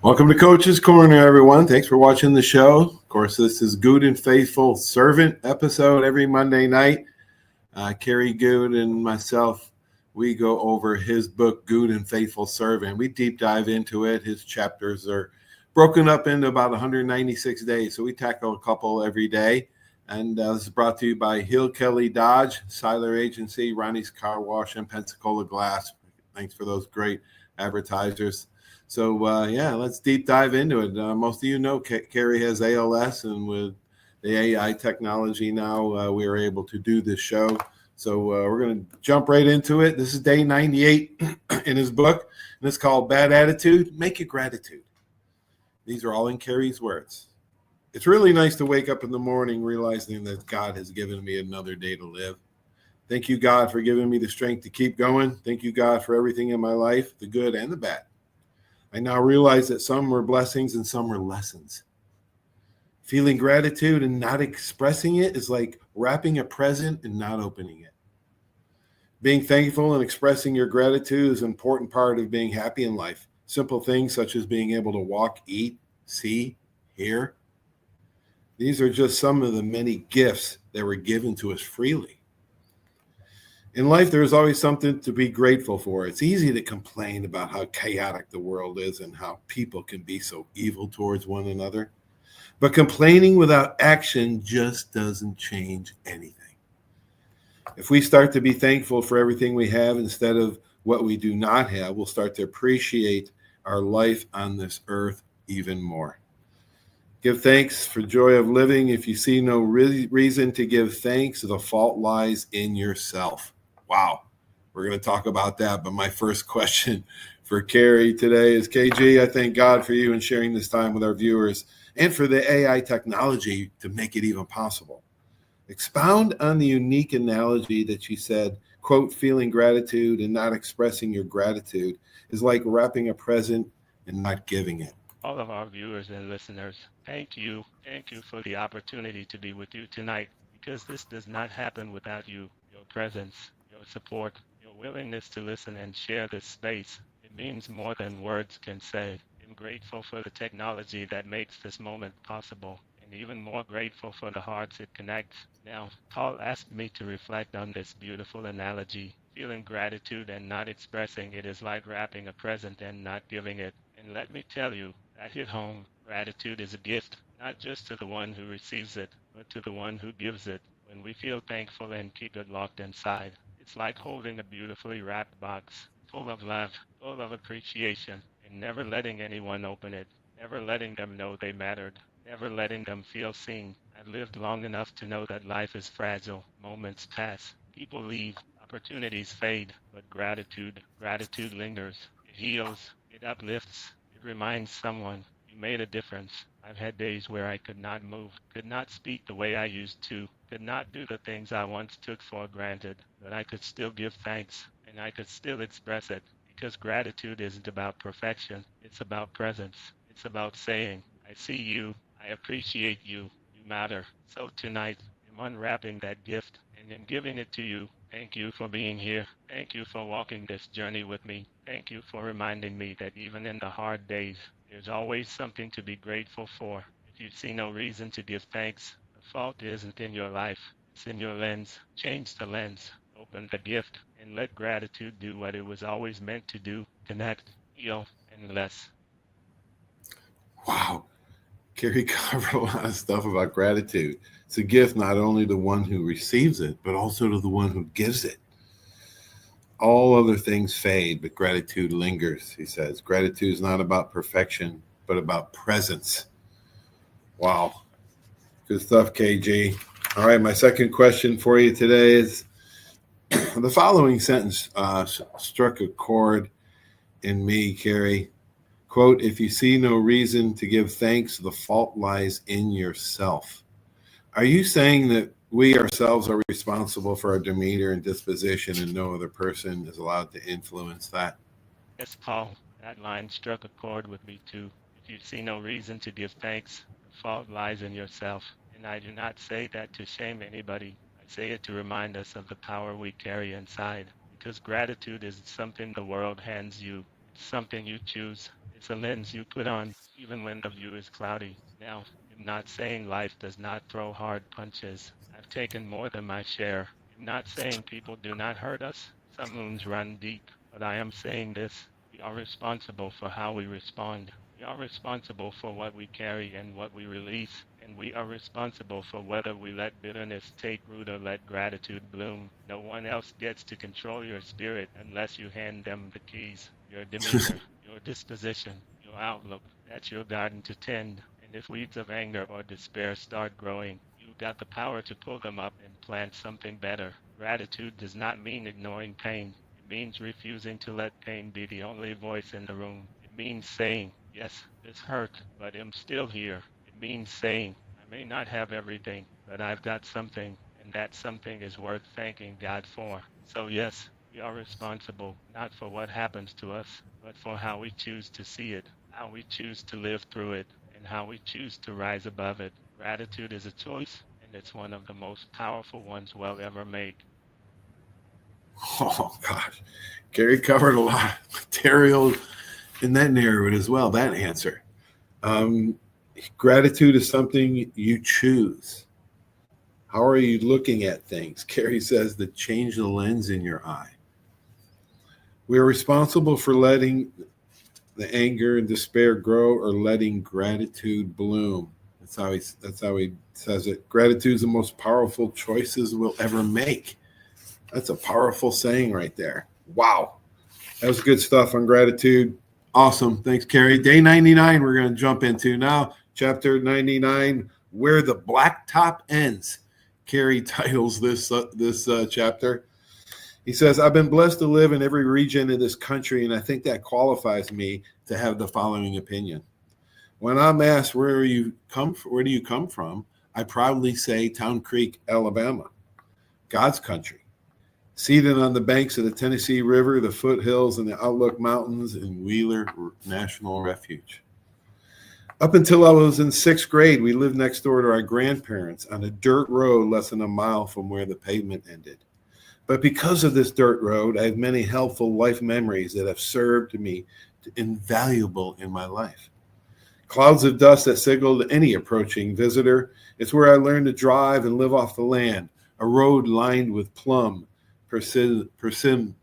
Welcome to Coach's Corner, everyone. Thanks for watching the show. Of course, this is Goode and Faithful Servant episode every Monday night. Kerry Goode and myself, we go over his book, Goode and Faithful Servant. We deep dive into it. His chapters are broken up into about 196 days, so we tackle a couple every day. And this is brought to you by Hill Kelly Dodge, Siler Agency, Ronnie's Car Wash, and Pensacola Glass. Thanks for those great advertisers. So, let's deep dive into it. Most of you know Kerry has ALS, and with the AI technology now, we are able to do this show. So we're going to jump right into it. This is day 98 in his book, and it's called Bad Attitude, Make It Gratitude. These are all in Kerry's words. It's really nice to wake up in the morning realizing that God has given me another day to live. Thank you, God, for giving me the strength to keep going. Thank you, God, for everything in my life, the good and the bad. I now realize that some were blessings and some were lessons. Feeling gratitude and not expressing it is like wrapping a present and not opening it. Being thankful and expressing your gratitude is an important part of being happy in life. Simple things such as being able to walk, eat, see, hear. These are just some of the many gifts that were given to us freely. In life, there is always something to be grateful for. It's easy to complain about how chaotic the world is and how people can be so evil towards one another. But complaining without action just doesn't change anything. If we start to be thankful for everything we have instead of what we do not have, we'll start to appreciate our life on this earth even more. Give thanks for joy of living. If you see no reason to give thanks, the fault lies in yourself. Wow, we're going to talk about that. But my first question for Kerry today is, KG, I thank God for you and sharing this time with our viewers and for the AI technology to make it even possible. Expound on the unique analogy that you said, quote, feeling gratitude and not expressing your gratitude is like wrapping a present and not giving it. All of our viewers and listeners, thank you. Thank you for the opportunity to be with you tonight, because this does not happen without you, your presence, your support, your willingness to listen and share this space. It means more than words can say. I'm grateful for the technology that makes this moment possible, and even more grateful for the hearts it connects. Now, Paul asked me to reflect on this beautiful analogy. Feeling gratitude and not expressing it is like wrapping a present and not giving it. And let me tell you, that hit home. Gratitude is a gift, not just to the one who receives it, but to the one who gives it. When we feel thankful and keep it locked inside, it's like holding a beautifully wrapped box, full of love, full of appreciation, and never letting anyone open it, never letting them know they mattered, never letting them feel seen. I've lived long enough to know that life is fragile. Moments pass, people leave, opportunities fade, but gratitude lingers. It heals, it uplifts, it reminds someone you made a difference. I've had days where I could not move, could not speak the way I used to, could not do the things I once took for granted, but I could still give thanks, and I could still express it, because gratitude isn't about perfection, it's about presence. It's about saying, I see you, I appreciate you, you matter. So tonight, I'm unwrapping that gift, and in giving it to you. Thank you for being here. Thank you for walking this journey with me. Thank you for reminding me that even in the hard days, there's always something to be grateful for. If you see no reason to give thanks, the fault isn't in your life. It's in your lens. Change the lens. Open the gift and let gratitude do what it was always meant to do. Connect, heal, and less. Wow. Kerry covered a lot of stuff about gratitude. It's a gift not only to the one who receives it, but also to the one who gives it. All other things fade, but gratitude lingers, he says. Gratitude is not about perfection, but about presence. Wow. Good stuff, KG. All right, my second question for you today is the following sentence struck a chord in me, Kerry. Quote, if you see no reason to give thanks, the fault lies in yourself. Are you saying that we ourselves are responsible for our demeanor and disposition and no other person is allowed to influence that? Yes, Paul, that line struck a chord with me too. If you see no reason to give thanks, the fault lies in yourself. And I do not say that to shame anybody. I say it to remind us of the power we carry inside. Because gratitude is something the world hands you. It's something you choose. It's a lens you put on even when the view is cloudy. Now, I'm not saying life does not throw hard punches. I've taken more than my share. I'm not saying people do not hurt us. Some wounds run deep. But I am saying this. We are responsible for how we respond. We are responsible for what we carry and what we release, and we are responsible for whether we let bitterness take root or let gratitude bloom. No one else gets to control your spirit unless you hand them the keys. Your demeanor, your disposition, your outlook. That's your garden to tend. And if weeds of anger or despair start growing, you've got the power to pull them up and plant something better. Gratitude does not mean ignoring pain. It means refusing to let pain be the only voice in the room. It means saying, yes, this hurt, but I'm still here. It means saying, I may not have everything, but I've got something, and that something is worth thanking God for. So, yes, we are responsible not for what happens to us, but for how we choose to see it, how we choose to live through it, and how we choose to rise above it. Gratitude is a choice, and it's one of the most powerful ones we'll ever make. Oh gosh, Gary covered a lot of material in that narrative as well. That answer. Um, Gratitude is something you choose. How are you looking at things? Carrie says to change the lens in your eye. We are responsible for letting the anger and despair grow or letting gratitude bloom. That's how he says it. Gratitude is the most powerful choices we'll ever make. That's a powerful saying right there. Wow. That was good stuff on gratitude. Awesome. Thanks, Kerry. Day 99, we're going to jump into now. Chapter 99, Where the Blacktop Ends. Kerry titles this chapter. He says, I've been blessed to live in every region of this country, and I think that qualifies me to have the following opinion. When I'm asked where do you come from, I proudly say Town Creek, Alabama, God's country. Seated on the banks of the Tennessee River, the foothills and the Outlook Mountains, and Wheeler National Refuge. Up until I was in sixth grade, we lived next door to our grandparents on a dirt road less than a mile from where the pavement ended. But because of this dirt road, I have many helpful life memories that have served me invaluable in my life. Clouds of dust that signaled any approaching visitor. It's where I learned to drive and live off the land, a road lined with plum, persimmons,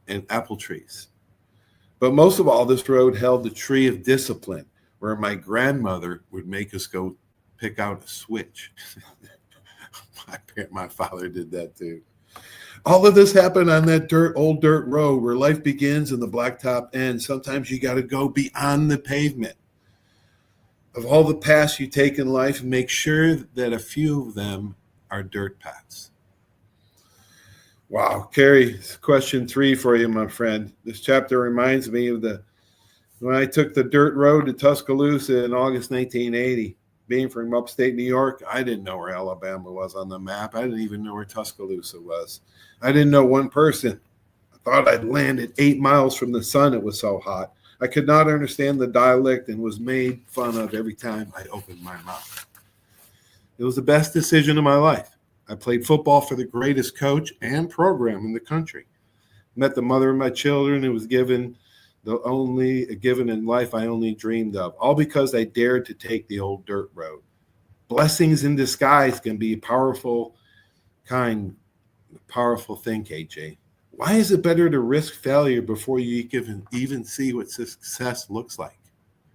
and apple trees. But most of all, this road held the tree of discipline, where my grandmother would make us go pick out a switch. My father did that too. All of this happened on that old dirt road where life begins and the blacktop ends. Sometimes you got to go beyond the pavement. Of all the paths you take in life, make sure that a few of them are dirt paths. Wow, Kerry, question 3 for you, my friend. This chapter reminds me of when I took the dirt road to Tuscaloosa in August 1980. Being from upstate New York, I didn't know where Alabama was on the map. I didn't even know where Tuscaloosa was. I didn't know one person. I thought I'd landed 8 miles from the sun. It was so hot. I could not understand the dialect and was made fun of every time I opened my mouth. It was the best decision of my life. I played football for the greatest coach and program in the country. Met the mother of my children and was given a given in life I only dreamed of, all because I dared to take the old dirt road. Blessings in disguise can be a powerful thing, KJ. Why is it better to risk failure before you even see what success looks like?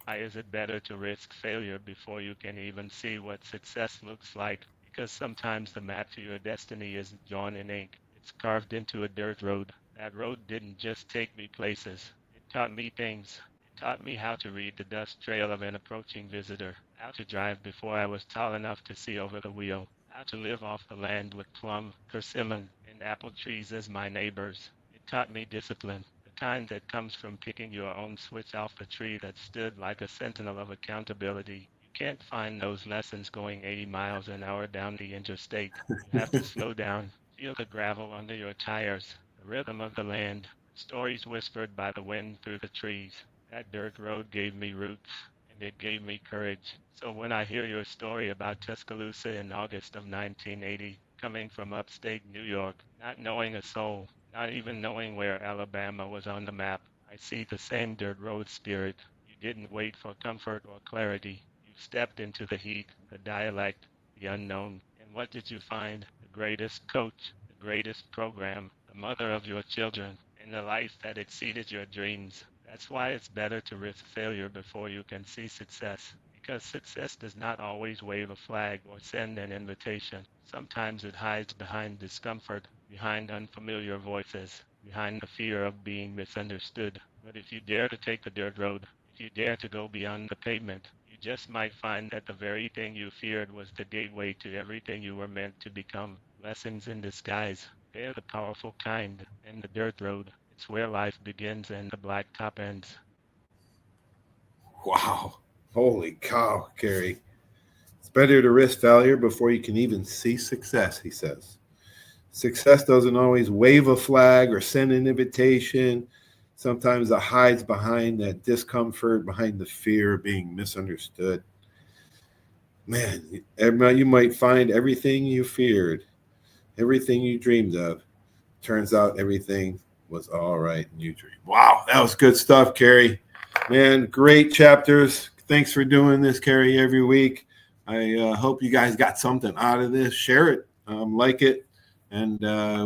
Why is it better to risk failure before you can even see what success looks like? Because sometimes the map to your destiny isn't drawn in ink. It's carved into a dirt road. That road didn't just take me places. It taught me things. It taught me how to read the dust trail of an approaching visitor, how to drive before I was tall enough to see over the wheel, how to live off the land with plum, persimmon, and apple trees as my neighbors. It taught me discipline, the kind that comes from picking your own switch off the tree that stood like a sentinel of accountability. You can't find those lessons going 80 miles an hour down the interstate. You have to slow down, feel the gravel under your tires, the rhythm of the land, stories whispered by the wind through the trees. That dirt road gave me roots, and it gave me courage. So when I hear your story about Tuscaloosa in August of 1980, coming from upstate New York, not knowing a soul, not even knowing where Alabama was on the map, I see the same dirt road spirit. You didn't wait for comfort or clarity. You stepped into the heat, the dialect, the unknown. And what did you find? The greatest coach, the greatest program, the mother of your children, and the life that exceeded your dreams. That's why it's better to risk failure before you can see success. Because success does not always wave a flag or send an invitation. Sometimes it hides behind discomfort, behind unfamiliar voices, behind the fear of being misunderstood. But if you dare to take the dirt road, if you dare to go beyond the pavement, you just might find that the very thing you feared was the gateway to everything you were meant to become. Blessings in disguise. They're the powerful kind. And the dirt road, it's where life begins and the blacktop ends. Wow. Holy cow, Kerry. It's better to risk failure before you can even see success, he says. Success doesn't always wave a flag or send an invitation. Sometimes it hides behind that discomfort, behind the fear of being misunderstood. Man, you might find everything you feared, everything you dreamed of. Turns out everything was all right in your dream. Wow, that was good stuff, Kerry. Man, great chapters. Thanks for doing this, Kerry, every week. I hope you guys got something out of this. Share it, like it, and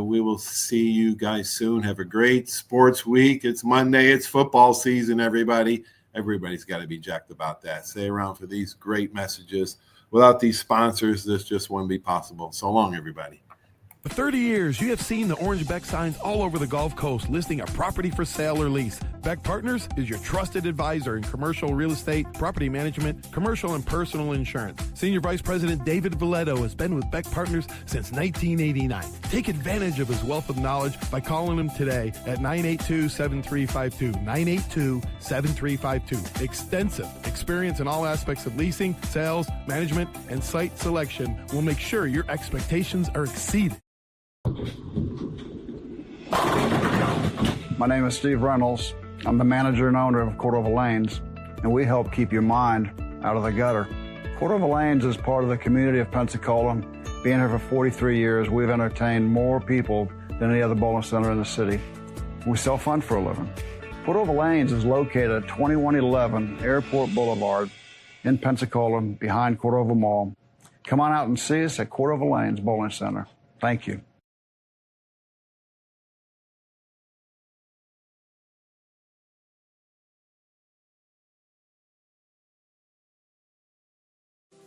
we will see you guys soon. Have a great sports week. It's Monday. It's football season, everybody. Everybody's got to be jacked about that. Stay around for these great messages. Without these sponsors, this just wouldn't be possible. So long, everybody. For 30 years, you have seen the orange Beck signs all over the Gulf Coast listing a property for sale or lease. Beck Partners is your trusted advisor in commercial real estate, property management, commercial and personal insurance. Senior Vice President David Valletto has been with Beck Partners since 1989. Take advantage of his wealth of knowledge by calling him today at 982-7352, 982-7352. Extensive experience in all aspects of leasing, sales, management, and site selection will make sure your expectations are exceeded. My name is Steve Reynolds. I'm the manager and owner of Cordova Lanes, and we help keep your mind out of the gutter. Cordova Lanes is part of the community of Pensacola. Being here for 43 years, we've entertained more people than any other bowling center in the city. We self-fund for a living. Cordova Lanes is located at 2111 Airport Boulevard in Pensacola, behind Cordova Mall. Come on out and see us at Cordova Lanes Bowling Center. Thank you.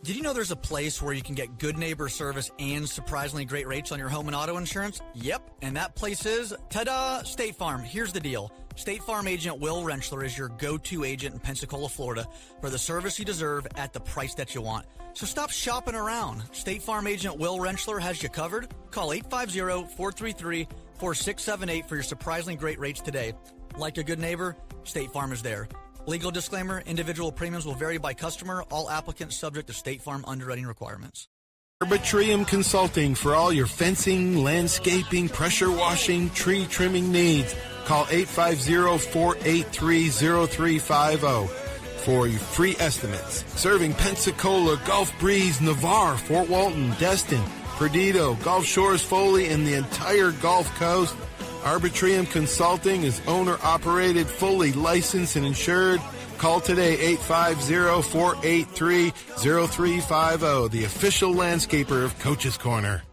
Did you know there's a place where you can get good neighbor service and surprisingly great rates on your home and auto insurance? Yep, and that place is, ta-da, State Farm. Here's the deal. State Farm agent Will Rentschler is your go-to agent in Pensacola, Florida for the service you deserve at the price that you want. So stop shopping around. State Farm agent Will Rentschler has you covered. Call 850-433-4678 for your surprisingly great rates today. Like a good neighbor, State Farm is there. Legal disclaimer, individual premiums will vary by customer. All applicants subject to State Farm underwriting requirements. Arbitrium Consulting for all your fencing, landscaping, pressure washing, tree trimming needs. Call 850-483-0350 for your free estimates. Serving Pensacola, Gulf Breeze, Navarre, Fort Walton, Destin, Perdido, Gulf Shores, Foley, and the entire Gulf Coast. Arbitrium Consulting is owner-operated, fully licensed and insured. Call today, 850-483-0350, the official landscaper of Coach's Corner.